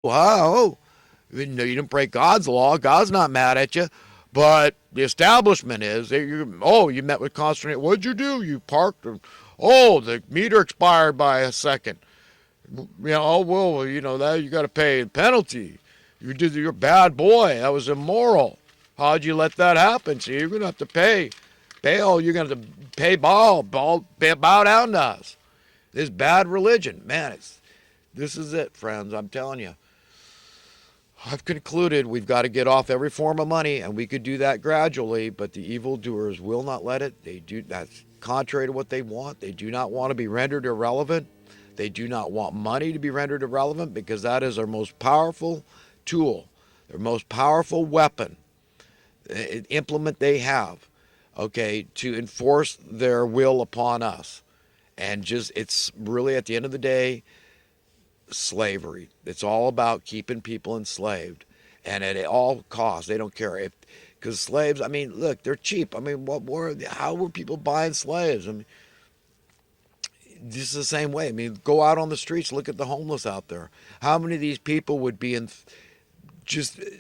wow, you didn't break God's law. God's not mad at you, but the establishment is. You met with consternation. What'd you do? You parked. Oh, the meter expired by a second. Oh well, that you got to pay a penalty. You're a bad boy. That was immoral. How'd you let that happen? See, you're gonna have to pay. Bail, you're gonna have to pay bow down to us. This bad religion, man. This is it, friends. I'm telling you. I've concluded we've got to get off every form of money, and we could do that gradually, but the evildoers will not let it. That's contrary to what they want. They do not want to be rendered irrelevant. They do not want money to be rendered irrelevant because that is their most powerful tool, their most powerful weapon, implement they have, okay, to enforce their will upon us. And it's really at the end of the day, slavery. It's all about keeping people enslaved, and at all costs. They don't care because slaves. I mean, look, they're cheap. I mean, how were people buying slaves? I mean, just the same way. I mean, go out on the streets, look at the homeless out there. How many of these people would be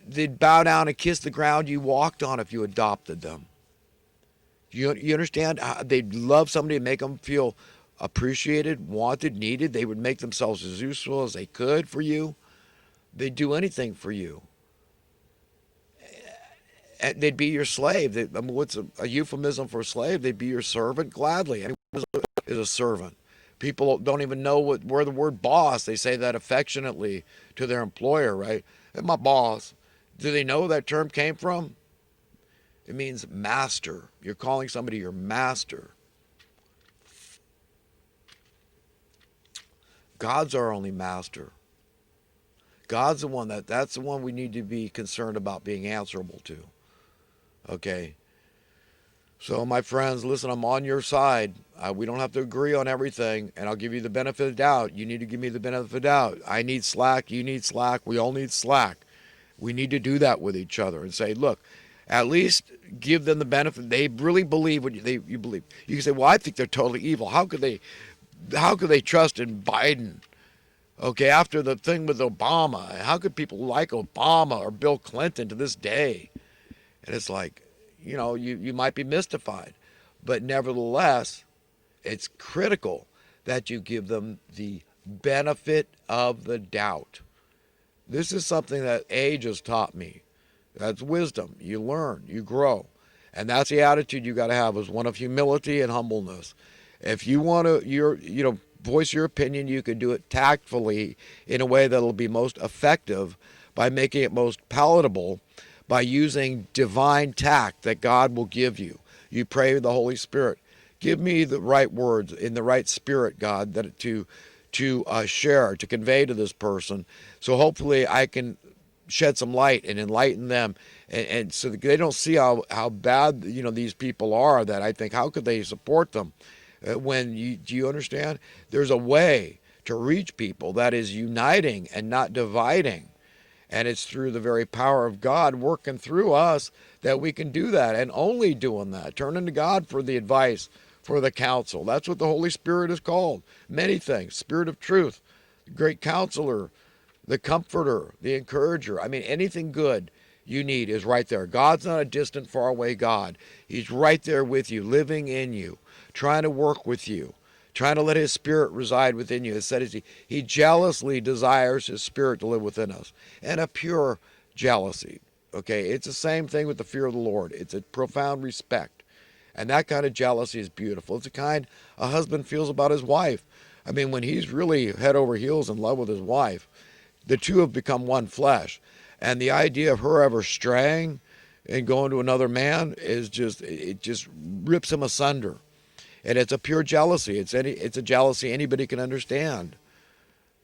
they'd bow down and kiss the ground you walked on if you adopted them? You understand? They'd love somebody to make them feel appreciated, wanted, needed. They would make themselves as useful as they could for you. They'd do anything for you. And they'd be your slave. What's a euphemism for a slave? They'd be your servant gladly. Anyone is a servant. People don't even know where the word boss. They say that affectionately to their employer, right? Hey, my boss. Do they know where that term came from? It means master. You're calling somebody your master. God's our only master. God's the one that's the one we need to be concerned about being answerable to. Okay? So, my friends, listen, I'm on your side. We don't have to agree on everything, and I'll give you the benefit of the doubt. You need to give me the benefit of the doubt. I need slack. You need slack. We all need slack. We need to do that with each other and say, look, at least give them the benefit. They really believe what you believe. You can say, well, I think they're totally evil. How could they trust in Biden? Okay, after the thing with Obama, how could people like Obama or Bill Clinton to this day? And it's like, you might be mystified. But nevertheless, it's critical that you give them the benefit of the doubt. This is something that age has taught me. That's wisdom. You learn, you grow. And that's the attitude you got to have, is one of humility and humbleness. If you want to, voice your opinion, you can do it tactfully in a way that'll be most effective by making it most palatable, by using divine tact that God will give you. You pray with the Holy Spirit. Give me the right words in the right spirit, God, that to share, to convey to this person. So hopefully I can shed some light and enlighten them, and so they don't see how bad these people are. That I think, how could they support them? Do you understand? There's a way to reach people that is uniting and not dividing. And it's through the very power of God working through us that we can do that, and only doing that. Turning to God for the advice, for the counsel. That's what the Holy Spirit is called. Many things. Spirit of truth, great counselor, the comforter, the encourager. I mean, anything good you need is right there. God's not a distant, faraway God. He's right there with you, living in you, trying to work with you, trying to let his spirit reside within you. It said he jealously desires his spirit to live within us, and a pure jealousy. Okay, it's the same thing with the fear of the Lord. It's a profound respect, and that kind of jealousy is beautiful. It's the kind a husband feels about his wife. I mean, when he's really head over heels in love with his wife, the two have become one flesh, and the idea of her ever straying and going to another man it just rips him asunder. And it's a pure jealousy. It's a jealousy anybody can understand,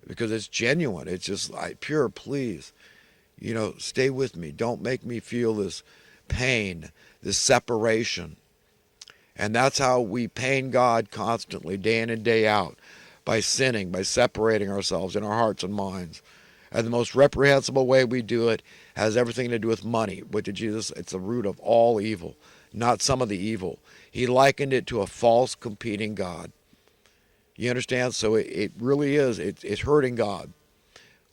because it's genuine. It's just like, pure, please, stay with me. Don't make me feel this pain, this separation. And that's how we pain God constantly, day in and day out, by sinning, by separating ourselves in our hearts and minds. And the most reprehensible way we do it has everything to do with money, which Jesus, it's the root of all evil, not some of the evil. He likened it to a false competing God. You understand? So it really is. It's hurting God.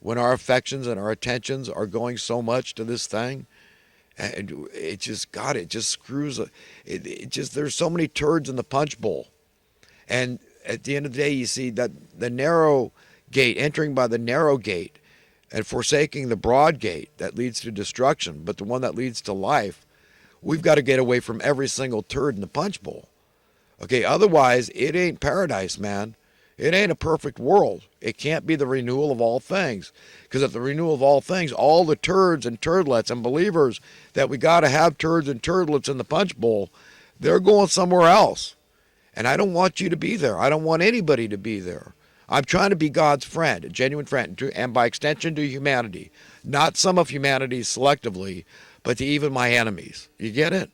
when our affections and our attentions are going so much to this thing. And it just, God, it just screws. It just, there's so many turds in the punch bowl. And at the end of the day, you see that the narrow gate, entering by the narrow gate and forsaking the broad gate that leads to destruction, but the one that leads to life, we've got to get away from every single turd in the punch bowl. Okay, otherwise, it ain't paradise, man. It ain't a perfect world. It can't be the renewal of all things. Because at the renewal of all things, all the turds and turdlets and believers that we got to have turds and turdlets in the punch bowl, they're going somewhere else. And I don't want you to be there. I don't want anybody to be there. I'm trying to be God's friend, a genuine friend, and by extension to humanity. Not some of humanity selectively, but to even my enemies. You get it?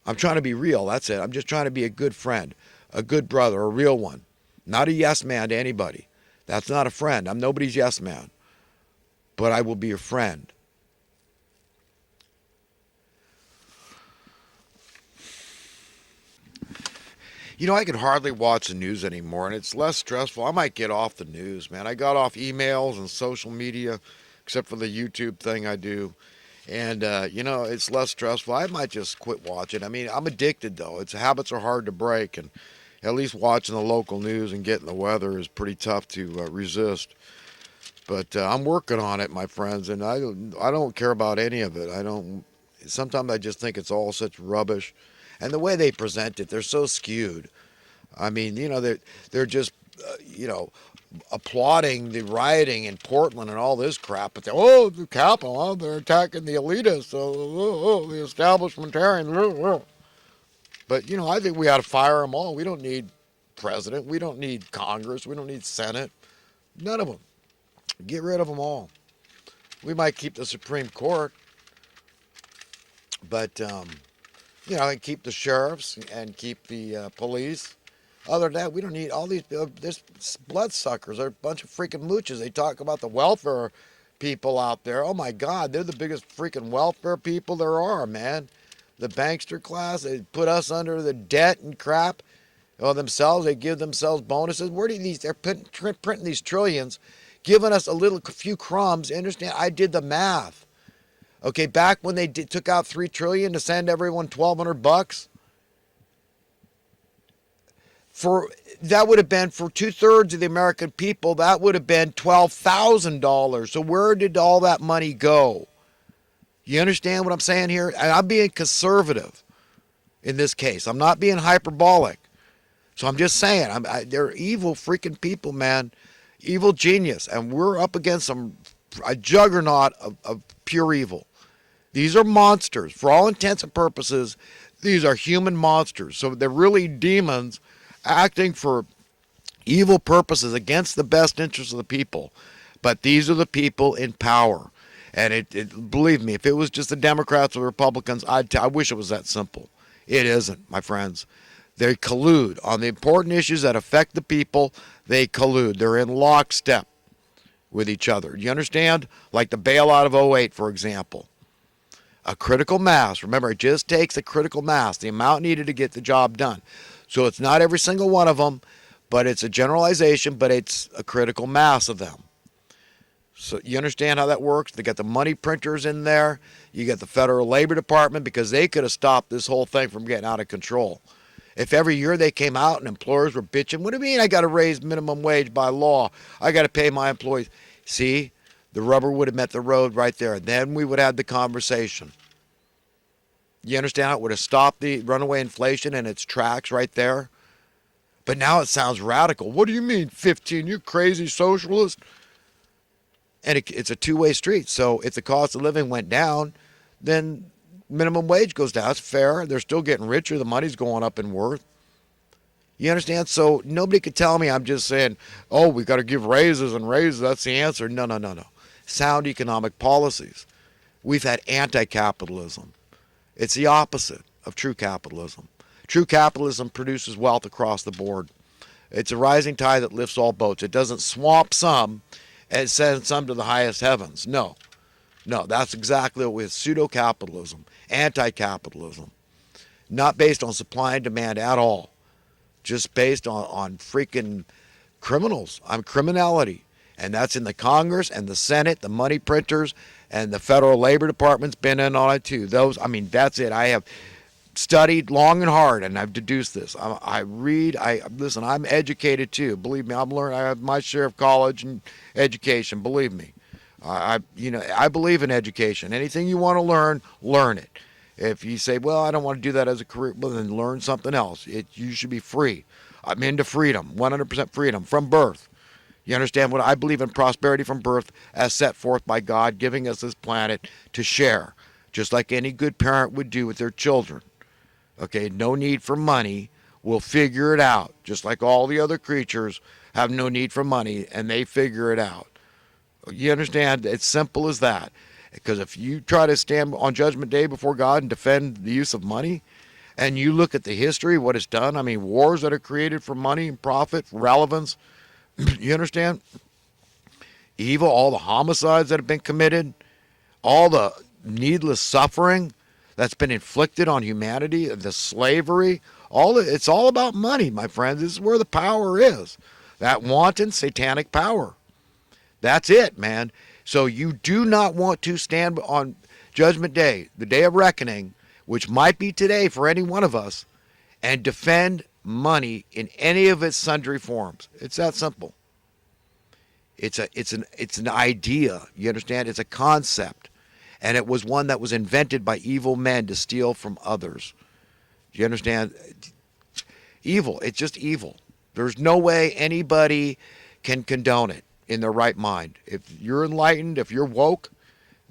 I'm trying to be real. That's it. I'm just trying to be a good friend, a good brother, a real one. Not a yes man to anybody. That's not a friend. I'm nobody's yes man. But I will be a friend. You know, I can hardly watch the news anymore, and it's less stressful. I might get off the news, man. I got off emails and social media, except for the YouTube thing I do. And, you know, it's less stressful. I might just quit watching. I mean, I'm addicted, though. It's habits are hard to break, and at least watching the local news and getting the weather is pretty tough to resist. But I'm working on it, my friends, and I don't care about any of it. I don't. Sometimes I just think it's all such rubbish. And the way they present it, they're so skewed. I mean, you know, they're just, you know, applauding the rioting in Portland and all this crap. But oh, the Capitol, oh, they're attacking the elitists, the establishmentarian. But, you know, I think we ought to fire them all. We don't need president. We don't need Congress. We don't need Senate. None of them. Get rid of them all. We might keep the Supreme Court, but you know, and keep the sheriffs and keep the police. Other than that, we don't need all these this bloodsuckers. They're a bunch of freaking mooches. They talk about the welfare people out there. Oh my God, they're the biggest freaking welfare people there are, man. The bankster class, they put us under the debt and crap. Well, themselves, they give themselves bonuses. Where do these? They're printing these trillions, giving us a few crumbs. Understand? I did the math. Okay, back when they took out $3 trillion to send everyone $1,200, that would have been for 2/3 of the American people. That would have been $12,000. So where did all that money go? You understand what I'm saying here? And I'm being conservative in this case. I'm not being hyperbolic. So I'm just saying, they're evil freaking people, man. Evil genius, and we're up against a juggernaut of pure evil. These are monsters. For all intents and purposes, these are human monsters. So they're really demons acting for evil purposes against the best interests of the people. But these are the people in power. And believe me, if it was just the Democrats or Republicans, I wish it was that simple. It isn't, my friends. They collude. On the important issues that affect the people, they collude. They're in lockstep with each other. Do you understand? Like the bailout of '08, for example. A critical mass. Remember, it just takes a critical mass, the amount needed to get the job done. So it's not every single one of them, but it's a generalization, but it's a critical mass of them. So you understand how that works? They got the money printers in there. You got the Federal Labor Department, because they could have stopped this whole thing from getting out of control. If every year they came out and employers were bitching, what do you mean I got to raise minimum wage by law? I got to pay my employees. See? The rubber would have met the road right there. Then we would have the conversation. You understand how it would have stopped the runaway inflation in its tracks right there? But now it sounds radical. What do you mean 15? You crazy socialist? And it's a two-way street. So if the cost of living went down, then minimum wage goes down. It's fair. They're still getting richer. The money's going up in worth. You understand? So nobody could tell me I'm just saying, oh, we got to give raises and raises. That's the answer. No. Sound economic policies. We've had anti-capitalism. It's the opposite of true capitalism. True capitalism produces wealth across the board. It's a rising tide that lifts all boats. It doesn't swamp some and send some to the highest heavens. No, that's exactly what with pseudo-capitalism, anti-capitalism. Not based on supply and demand at all. Just based on freaking criminals, on criminality. And that's in the Congress and the Senate, the money printers, and the Federal Labor Department's been in on it too. That's it. I have studied long and hard, and I've deduced this. I read. Listen. I'm educated too. Believe me, I'm learning. I have my share of college and education. Believe me, I believe in education. Anything you want to learn it. If you say, well, I don't want to do that as a career, well, then learn something else. You should be free. I'm into freedom, 100% freedom from birth. You understand what I believe in? Prosperity from birth as set forth by God, giving us this planet to share, just like any good parent would do with their children. Okay, no need for money. We'll figure it out, just like all the other creatures have no need for money, and they figure it out. You understand? It's simple as that. Because if you try to stand on Judgment Day before God and defend the use of money, and you look at the history, what it's done, I mean, wars that are created for money and profit, relevance, you understand? Evil, all the homicides that have been committed, all the needless suffering that's been inflicted on humanity, the slavery, it's all about money, my friends. This is where the power is. That wanton satanic power. That's it, man. So you do not want to stand on Judgment Day, the day of reckoning, which might be today for any one of us, and defend money in any of its sundry forms. It's that simple. It's an idea. You understand? It's a concept. And it was one that was invented by evil men to steal from others. Do you understand? Evil. It's just evil. There's no way anybody can condone it in their right mind. If you're enlightened, if you're woke,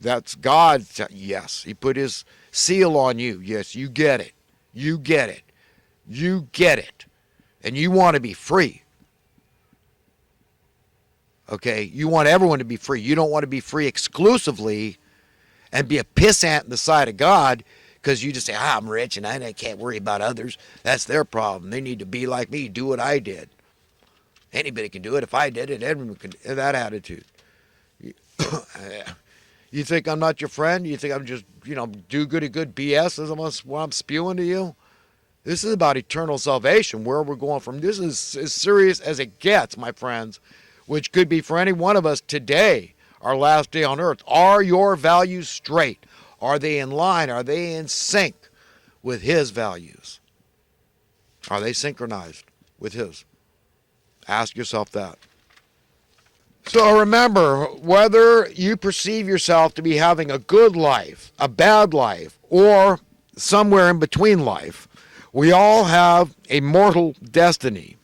that's God. Yes, he put his seal on you. Yes, you get it. You get it. You get it. And you want to be free. Okay? You want everyone to be free. You don't want to be free exclusively and be a pissant in the sight of God because you just say, I'm rich and I can't worry about others. That's their problem. They need to be like me, do what I did. Anybody can do it. If I did it, everyone can. That attitude. You think I'm not your friend? You think I'm just, do goody good BS? Is what I'm spewing to you? This is about eternal salvation, where we're going from. This is as serious as it gets, my friends, which could be for any one of us today, our last day on earth. Are your values straight? Are they in line? Are they in sync with his values? Are they synchronized with his? Ask yourself that. So remember, whether you perceive yourself to be having a good life, a bad life, or somewhere in between life, we all have a mortal destiny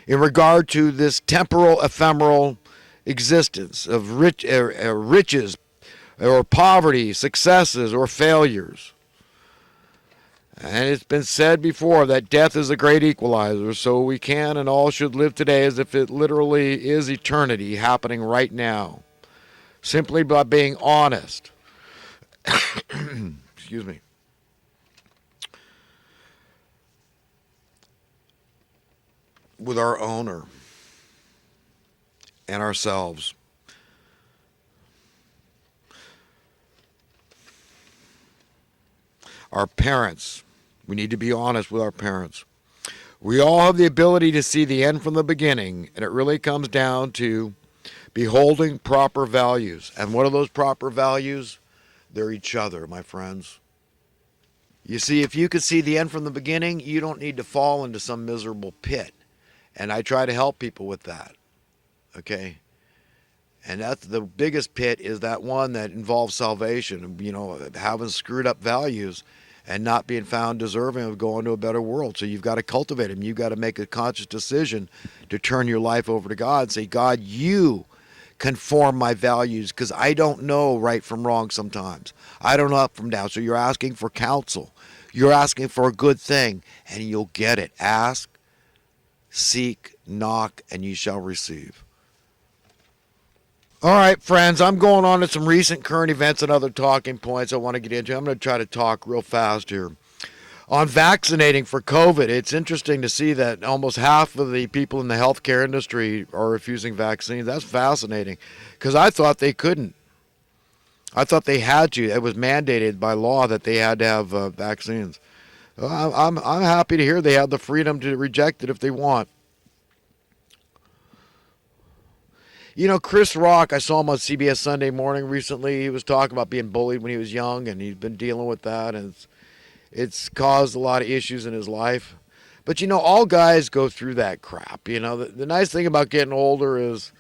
in regard to this temporal, ephemeral existence of riches or poverty, successes or failures. And it's been said before that death is a great equalizer, so we can and all should live today as if it literally is eternity happening right now, simply by being honest. Excuse me. With our owner and ourselves. Our parents. We need to be honest with our parents. We all have the ability to see the end from the beginning, and it really comes down to beholding proper values. And what are those proper values? They're each other, my friends. You see, if you could see the end from the beginning, you don't need to fall into some miserable pit. And I try to help people with that. Okay? And that's the biggest pit, is that one that involves salvation, having screwed up values and not being found deserving of going to a better world. So you've got to cultivate them. You've got to make a conscious decision to turn your life over to God and say, God, you conform my values, because I don't know right from wrong sometimes. I don't know up from down. So you're asking for counsel. You're asking for a good thing, and you'll get it. Ask, seek, knock, and you shall receive. All right, friends, I'm going on to some recent current events and other talking points I want to get into. I'm going to try to talk real fast here. On vaccinating for COVID, it's interesting to see that almost half of the people in the healthcare industry are refusing vaccines. That's fascinating, because I thought they couldn't. I thought they had to. It was mandated by law that they had to have vaccines. I'm happy to hear they have the freedom to reject it if they want. You know, Chris Rock, I saw him on CBS Sunday Morning recently. He was talking about being bullied when he was young, and he's been dealing with that, and it's caused a lot of issues in his life. But you know, all guys go through that crap. You know, the nice thing about getting older is,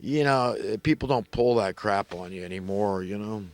you know, people don't pull that crap on you anymore. You know.